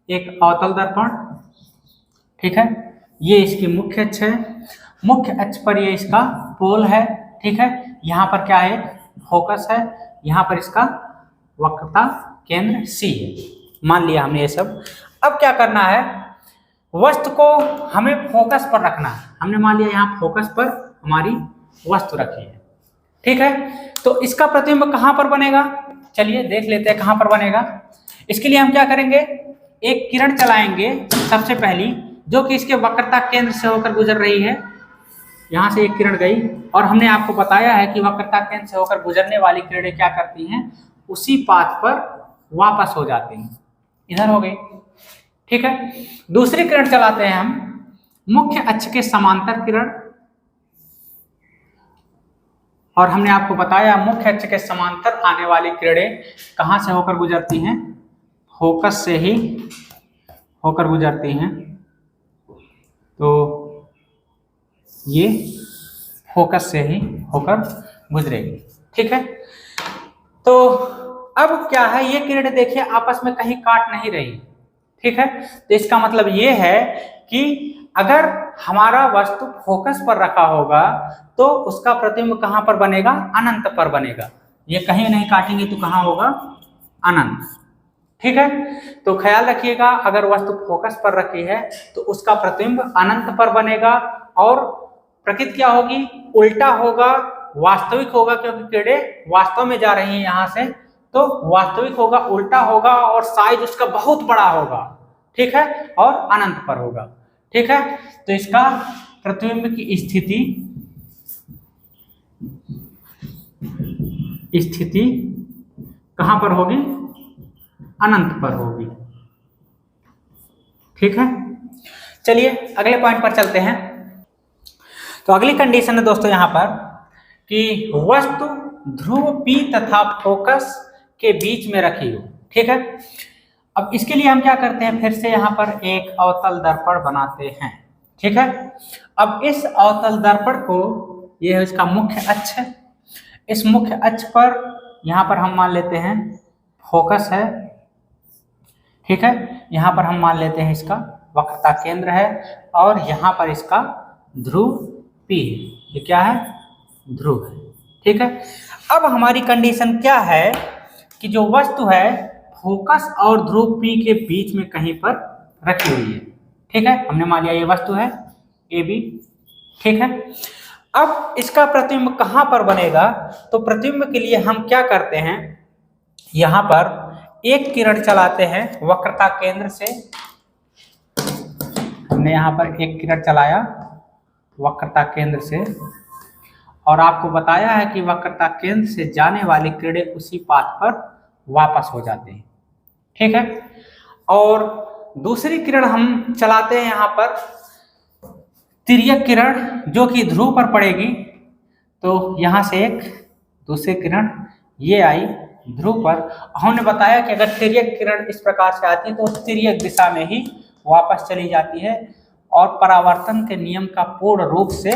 [SPEAKER 1] एक अवतल दर्पण। ठीक है, ये इसकी मुख्य अक्ष है, मुख्य अक्ष पर ये इसका पोल है। ठीक है, यहाँ पर क्या है, फोकस है, यहाँ पर इसका वक्रता केंद्र C है। मान लिया हमने ये सब। अब क्या करना है, वस्तु को हमें फोकस पर रखना है। हमने मान लिया यहाँ फोकस पर हमारी वस्तु रखी है। ठीक है, तो इसका प्रतिबिंब कहाँ पर बनेगा, चलिए देख लेते हैं कहाँ पर बनेगा। इसके लिए हम क्या करेंगे, एक किरण चलाएंगे सबसे पहली, जो कि इसके वक्रता केंद्र से होकर गुजर रही है। यहाँ से एक किरण गई और हमने आपको बताया है कि वक्रता केंद्र से होकर गुजरने वाली किरणें क्या करती हैं, उसी पाथ पर वापस हो जाती हैं, इधर हो गई। ठीक है, दूसरी किरण चलाते हैं हम मुख्य अक्ष के समांतर किरण, और हमने आपको बताया मुख्य अक्ष के समांतर आने वाली किरणें कहाँ से होकर गुजरती हैं, फोकस से ही होकर गुजरती हैं। तो ये फोकस से ही होकर गुजरेगी। ठीक है, तो अब क्या है, ये किरणें देखिए आपस में कहीं काट नहीं रही। ठीक है, तो इसका मतलब ये है कि अगर हमारा वस्तु फोकस पर रखा होगा तो उसका प्रतिबिंब कहाँ पर बनेगा, अनंत पर बनेगा। ये कहीं नहीं काटेंगे तो कहाँ होगा, अनंत। ठीक है, तो ख्याल रखिएगा, अगर वस्तु फोकस पर रखी है तो उसका प्रतिबिंब अनंत पर बनेगा, और प्रकृति क्या होगी, उल्टा होगा, वास्तविक होगा, क्योंकि किरणें वास्तव में जा रही हैं यहाँ से, तो वास्तविक होगा, उल्टा होगा, और साइज उसका बहुत बड़ा होगा। ठीक है, और अनंत पर होगा। ठीक है, तो इसका प्रतिबिंब की स्थिति कहां पर होगी, अनंत पर होगी। ठीक है, चलिए अगले पॉइंट पर चलते हैं। तो अगली कंडीशन है दोस्तों यहाँ पर कि वस्तु ध्रुव P तथा फोकस के बीच में रखी हो। ठीक है, अब इसके लिए हम क्या करते हैं, फिर से यहाँ पर एक अवतल दर्पण बनाते हैं। ठीक है, अब इस अवतल दर्पण को, ये है इसका मुख्य अक्ष है, इस मुख्य अक्ष पर यहाँ पर हम मान लेते हैं फोकस है। ठीक है, यहाँ पर हम मान लेते हैं इसका वक्रता केंद्र है, और यहाँ पर इसका ध्रुव P है। ये क्या है, ध्रुव है। ठीक है, अब हमारी कंडीशन क्या है कि जो वस्तु है फोकस और ध्रुव P के बीच में कहीं पर रखी हुई है। ठीक है, हमने मान लिया ये वस्तु है AB। ठीक है, अब इसका प्रतिबिंब कहाँ पर बनेगा, तो प्रतिबिंब के लिए हम क्या करते हैं, यहाँ पर एक किरण चलाते हैं वक्रता केंद्र से। हमने यहाँ पर एक किरण चलाया वक्रता केंद्र से, और आपको बताया है कि वक्रता केंद्र से जाने वाली किरणें उसी पाथ पर वापस हो जाती हैं। ठीक है, और दूसरी किरण हम चलाते हैं यहाँ पर तिर्यक किरण, जो कि ध्रुव पर पड़ेगी। तो यहाँ से एक दूसरी किरण ये आई ध्रुव पर। हमने बताया कि अगर तिर्यक किरण इस प्रकार से आती है तो तिर्यक दिशा में ही वापस चली जाती है और परावर्तन के नियम का पूर्ण रूप से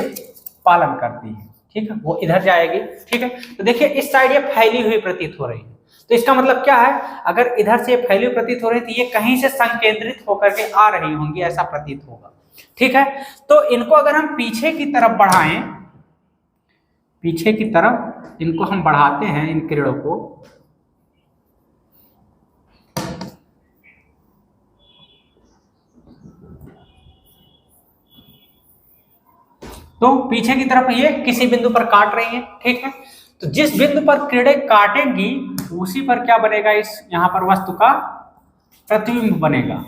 [SPEAKER 1] पालन करती है। ठीक है, वो इधर जाएगी। ठीक है, तो देखिए इस साइड ये फैली हुई प्रतीत हो रही है, तो इसका मतलब क्या है, अगर इधर से फैली हुई प्रतीत हो रही थी, ये कहीं से संकेंद्रित होकर के आ रही होंगी, ऐसा प्रतीत होगा। ठीक है, तो इनको अगर हम पीछे की तरफ बढ़ाएं, पीछे की तरफ इनको हम बढ़ाते हैं, इन किरणों को, तो पीछे की तरफ ये किसी बिंदु पर काट रही है, ठीक है। तो जिस बिंदु पर किरणें काटेंगी उसी पर क्या बनेगा, इस यहाँ पर वस्तु का प्रतिबिंब बनेगा,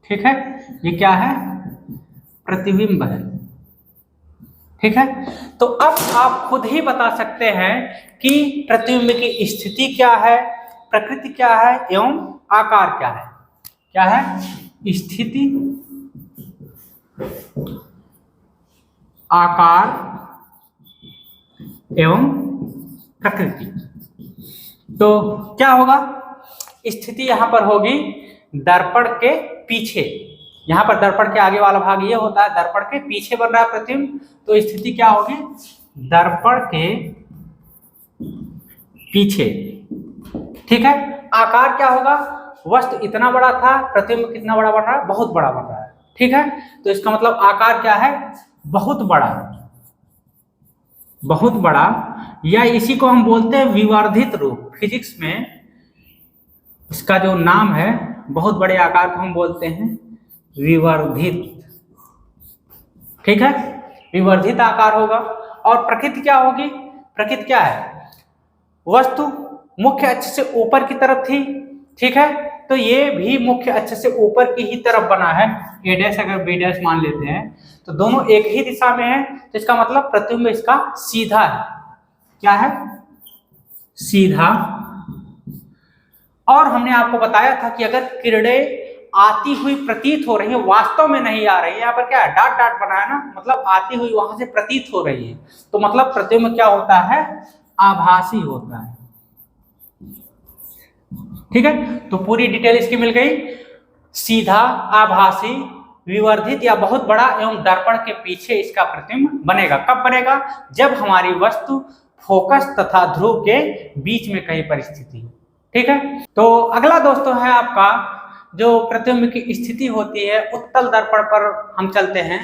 [SPEAKER 1] ठीक है। ये क्या है, प्रतिबिंब है, ठीक है। तो अब आप खुद ही बता सकते हैं कि प्रतिबिंब की स्थिति क्या है, प्रकृति क्या है एवं आकार क्या है। क्या है, स्थिति, आकार एवं प्रकृति। तो क्या होगा, स्थिति यहां पर होगी दर्पण के पीछे, यहां पर दर्पण के आगे वाला भाग ये होता है, दर्पण के पीछे बन रहा है प्रतिबिंब, तो स्थिति क्या होगी, दर्पण के पीछे, ठीक है। आकार क्या होगा, वस्तु इतना बड़ा था, प्रतिबिंब कितना बड़ा बन रहा है, बहुत बड़ा बन रहा है, ठीक है। तो इसका मतलब आकार क्या है, बहुत बड़ा, बहुत बड़ा, या इसी को हम बोलते हैं विवर्धित रूप। फिजिक्स में इसका जो नाम है, बहुत बड़े आकार को हम बोलते हैं विवर्धित, ठीक है। विवर्धित आकार होगा। और प्रकृति क्या होगी, प्रकृति क्या है, वस्तु मुख्य अक्ष से ऊपर की तरफ थी, ठीक है। तो ये भी मुख्य अक्ष से ऊपर की ही तरफ बना है, ए डैश अगर बी डैश मान लेते हैं तो दोनों एक ही दिशा में है, तो इसका मतलब प्रतिबिंब इसका सीधा है। क्या है, सीधा। और हमने आपको बताया था कि अगर किरणें आती हुई प्रतीत हो रही है, वास्तव में नहीं आ रही है, यहाँ पर क्या है, डॉट डॉट बना है ना, मतलब आती हुई वहां से प्रतीत हो रही है, तो मतलब प्रतिबिंब क्या होता है, आभासी होता है, ठीक है। तो पूरी डिटेल इसकी मिल गई, सीधा, आभासी, विवर्धित या बहुत बड़ा एवं दर्पण के पीछे इसका प्रतिबिंब बनेगा। कब बनेगा, जब हमारी वस्तु फोकस तथा ध्रुव के बीच में कहीं पर स्थिति हो, ठीक है। तो अगला दोस्तों है आपका जो प्रतिबिंब की स्थिति होती है, उत्तल दर्पण पर हम चलते हैं।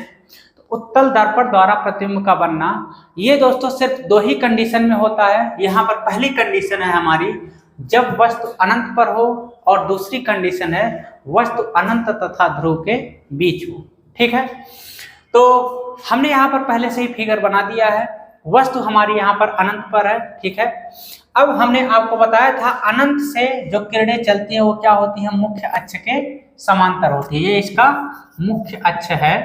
[SPEAKER 1] तो उत्तल दर्पण द्वारा प्रतिबिंब का बनना, ये दोस्तों सिर्फ दो ही कंडीशन में होता है। यहाँ पर पहली कंडीशन है हमारी, जब वस्तु अनंत पर हो, और दूसरी कंडीशन है वस्तु अनंत तथा ध्रुव के बीच हो, ठीक है। तो हमने यहाँ पर पहले से ही फिगर बना दिया है, वस्तु हमारी यहाँ पर अनंत पर है, ठीक है। अब हमने आपको बताया था अनंत से जो किरणें चलती हैं वो क्या होती हैं, मुख्य अक्ष के समांतर होती है। ये इसका मुख्य अक्ष है,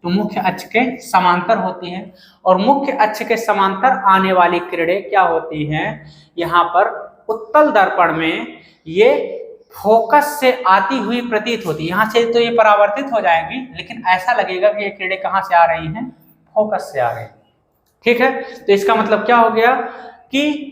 [SPEAKER 1] तो मुख्य अक्ष के समांतर होती हैं, और मुख्य अक्ष के समांतर आने वाली किरणें क्या होती हैं, यहाँ पर उत्तल दर्पण में ये फोकस से आती हुई प्रतीत होती है। यहाँ से तो ये परावर्तित हो जाएगी, लेकिन ऐसा लगेगा कि ये किरणें कहाँ से आ रही हैं, फोकस से आ रही हैं, ठीक है। तो इसका मतलब क्या हो गया कि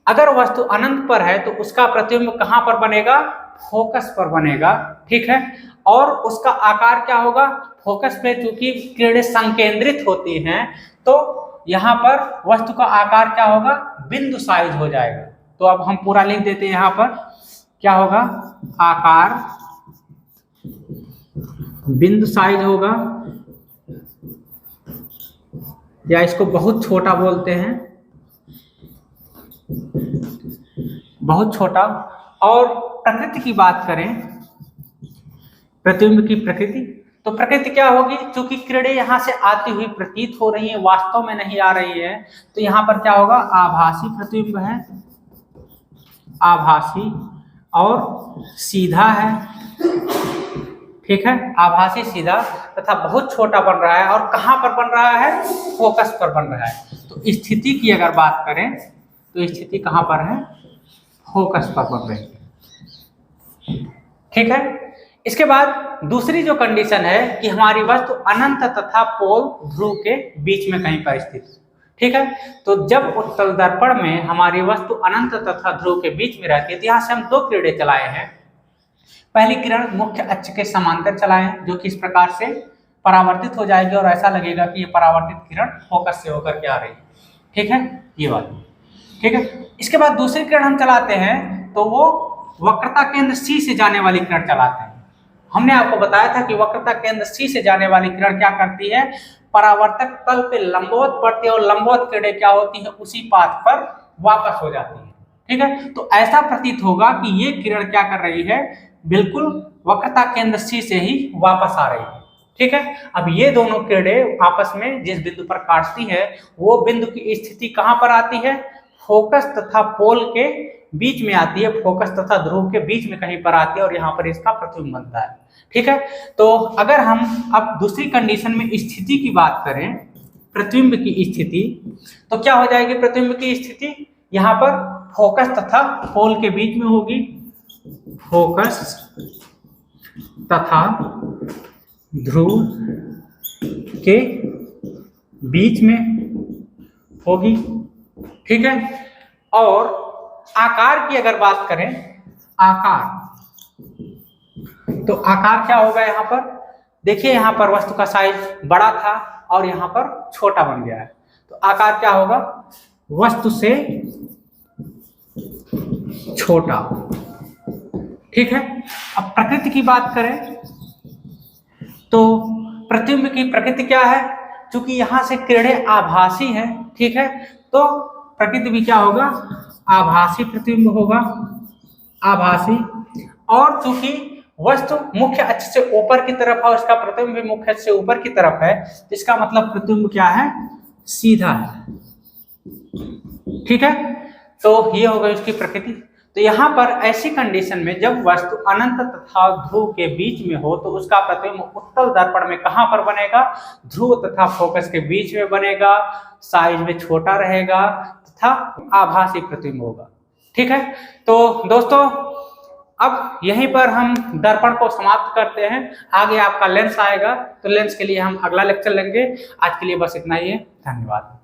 [SPEAKER 1] अगर वस्तु अनंत पर है तो उसका प्रतिबिंब कहाँ पर बनेगा, फोकस पर बनेगा, ठीक है। और उसका आकार क्या होगा, फोकस पे चूंकि किरणें संकेंद्रित होती हैं, तो यहाँ पर वस्तु का आकार क्या होगा, बिंदु साइज हो जाएगा। तो अब हम पूरा लिख देते हैं, यहाँ पर क्या होगा, आकार बिंदु साइज होगा, या इसको बहुत छोटा बोलते हैं, बहुत छोटा। और प्रकृति की बात करें, प्रतिबिंब की प्रकृति, तो प्रकृति क्या होगी, चूंकि किरणें यहाँ से आती हुई प्रतीत हो रही है, वास्तव में नहीं आ रही है, तो यहाँ पर क्या होगा, आभासी प्रतिबिंब है, आभासी और सीधा है, ठीक है। आभासी, सीधा तथा बहुत छोटा बन रहा है, और कहाँ पर बन रहा है, फोकस पर बन रहा है। तो स्थिति की अगर बात करें तो स्थिति कहाँ पर है, फोकस पर बन रही है, ठीक है। इसके बाद दूसरी जो कंडीशन है कि हमारी वस्तु अनंत तथा पोल ध्रुव के बीच में कहीं पर स्थित, ठीक है। तो जब उत्तल दर्पण में हमारी वस्तु अनंत तथा ध्रुव के बीच में रहती है, तो यहाँ से हम दो किरणें चलाए हैं। पहली किरण मुख्य अक्ष के समांतर चलाएं, जो कि इस प्रकार से परावर्तित हो जाएगी, और ऐसा लगेगा कि ये परावर्तित किरण फोकस से होकर के आ रही है, ठीक है, ये बात, ठीक है। इसके बाद दूसरी किरण हम चलाते हैं, तो वो वक्रता केंद्र सी से जाने वाली किरण चलाते हैं। हमने आपको बताया था कि वक्रता केंद्र सी से जाने वाली किरण क्या करती है, परावर्तक तल पे लंबवत पड़ती है, और लंबवत किरणें क्या होती है, उसी पाथ पर वापस हो जाती है, ठीक है। तो ऐसा प्रतीत होगा कि ये किरण क्या कर रही है, बिल्कुल वक्रता केंद्र सी से ही वापस आ रही है, ठीक है। अब ये दोनों किरणें आपस में जिस बिंदु पर काटती है वो बिंदु की स्थिति कहां पर आती है, फोकस तथा पोल के बीच में आती है, फोकस तथा ध्रुव के बीच में कहीं पर आती है और यहाँ पर इसका प्रतिबिंब बनता है। ठीक है, तो अगर हम अब दूसरी कंडीशन में स्थिति की बात करें, प्रतिबिंब की स्थिति, तो क्या हो जाएगी प्रतिबिंब की स्थिति, यहाँ पर फोकस तथा पोल के बीच में होगी, फोकस तथा ध्रुव के बीच में होगी। ठीक है, और आकार की अगर बात करें, आकार, तो आकार क्या होगा यहाँ पर, देखिए यहाँ पर वस्तु का साइज बड़ा था और यहाँ पर छोटा बन गया है, तो आकार क्या होगा, वस्तु से छोटा। ठीक है, अब प्रकृति की बात करें तो प्रतिबिंब की प्रकृति क्या है, क्योंकि यहां से किरणें आभासी है। ठीक है, तो प्रकृति भी क्या होगा, आभासी प्रतिबिंब होगा, आभासी। और चूंकि वस्तु मुख्य अक्ष से ऊपर की तरफ है, उसका प्रतिबिंब भी मुख्य अक्ष से ऊपर की तरफ है, इसका मतलब प्रतिबिंब क्या है, सीधा है। ठीक है, तो ये होगा इसकी प्रकृति। तो यहाँ पर ऐसी कंडीशन में जब वस्तु अनंत तथा ध्रुव के बीच में हो तो उसका प्रतिबिंब उत्तल दर्पण में कहाँ पर बनेगा, ध्रुव तथा फोकस के बीच में बनेगा, साइज में छोटा रहेगा तथा आभासी प्रतिबिंब होगा। ठीक है, तो दोस्तों अब यहीं पर हम दर्पण को समाप्त करते हैं, आगे आपका लेंस आएगा, तो लेंस के लिए हम अगला लेक्चर लेंगे। आज के लिए बस इतना ही है, धन्यवाद।